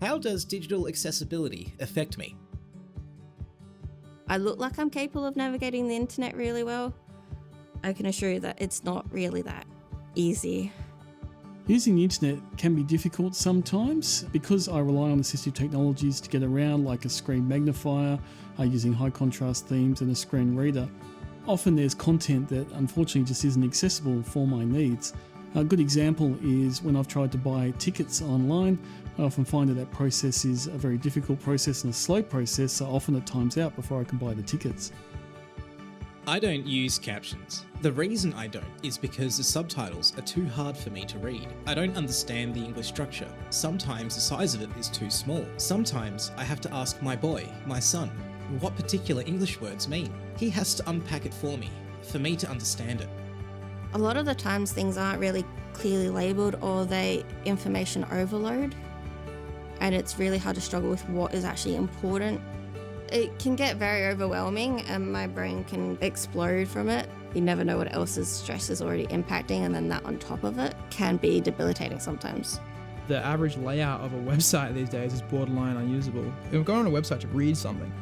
How does digital accessibility affect me? I look like I'm capable of navigating the internet really well. I can assure you that it's not really that easy. Using the internet can be difficult sometimes because I rely on assistive technologies to get around, like a screen magnifier, using high contrast themes and a screen reader. Often there's content that unfortunately just isn't accessible for my needs. A good example is when I've tried to buy tickets online. I often find that process is a very difficult process and a slow process, so often it times out before I can buy the tickets. I don't use captions. The reason I don't is because the subtitles are too hard for me to read. I don't understand the English structure. Sometimes the size of it is too small. Sometimes I have to ask my boy, my son, what particular English words mean. He has to unpack it for me to understand it. A lot of the times things aren't really clearly labelled or they information overload, and it's really hard to struggle with what is actually important. It can get very overwhelming and my brain can explode from it. You never know what else's stress is already impacting, and then that on top of it can be debilitating sometimes. The average layout of a website these days is borderline unusable. If I'm going on a website to read something,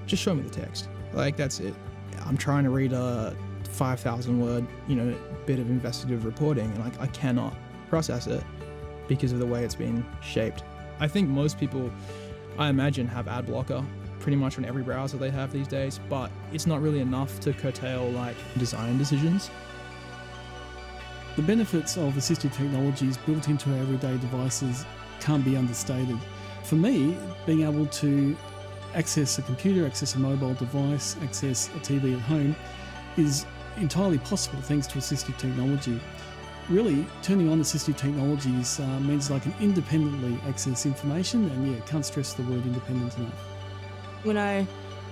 just show me the text. Like, that's it. I'm trying to read a 5,000 word, bit of investigative reporting, and I cannot process it because of the way it's been shaped. I think most people, I imagine, have ad blocker pretty much on every browser they have these days, but it's not really enough to curtail design decisions. The benefits of assistive technologies built into our everyday devices can't be understated. For me, being able to access a computer, access a mobile device, access a TV at home is entirely possible thanks to assistive technology. Really, turning on assistive technologies means that I can independently access information, and can't stress the word independent enough. When I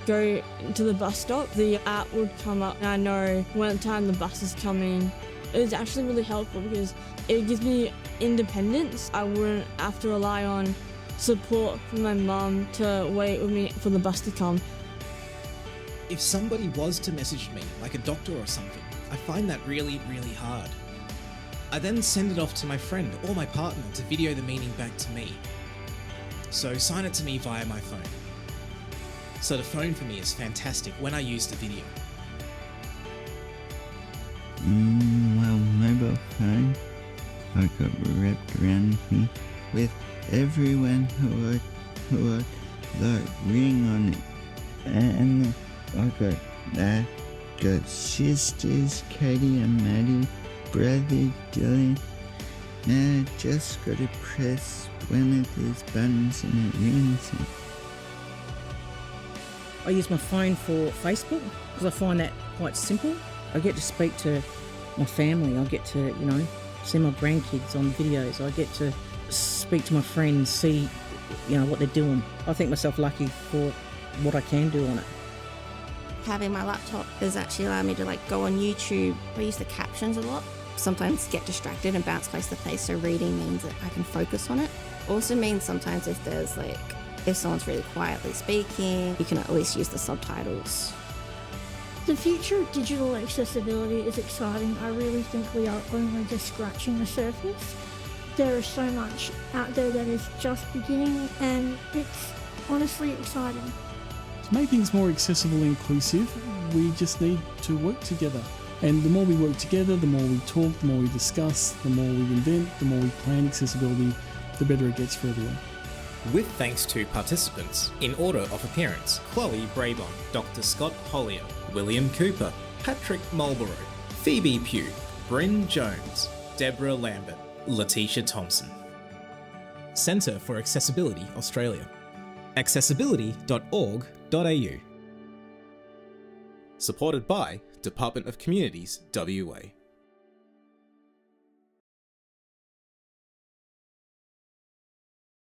go to the bus stop, the app would come up and I know when time the bus is coming. It's actually really helpful because it gives me independence. I wouldn't have to rely on support from my mum to wait with me for the bus to come. If somebody was to message me, like a doctor or something, I find that really, really hard. I then send it off to my friend or my partner to video the meaning back to me. So sign it to me via my phone. So the phone for me is fantastic when I use the video. Well, mobile phone, I got wrapped around me with everyone who would ring on it, and I got sisters, Katie and Maddie, brother Dylan. Now I just gotta press one of those buttons and it rings. I use my phone for Facebook because I find that quite simple. I get to speak to my family. I get to, see my grandkids on videos. I get to speak to my friends, see, what they're doing. I think myself lucky for what I can do on it. Having my laptop has actually allowed me to go on YouTube. I use the captions a lot. Sometimes get distracted and bounce place to place, so reading means that I can focus on it. Also means sometimes if there's if someone's really quietly speaking, you can at least use the subtitles. The future of digital accessibility is exciting. I really think we are only just scratching the surface. There is so much out there that is just beginning, and it's honestly exciting. To make things more accessible and inclusive, we just need to work together. And the more we work together, the more we talk, the more we discuss, the more we invent, the more we plan accessibility, the better it gets for everyone. With thanks to participants, in order of appearance, Chloe Braybon, Dr. Scott Hollier, William Cooper, Patrick Marlborough, Phoebe Pugh, Bryn Jones, Deborah Lambert, Letitia Thompson. Centre for Accessibility Australia. accessibility.org.au. Supported by Department of Communities, WA.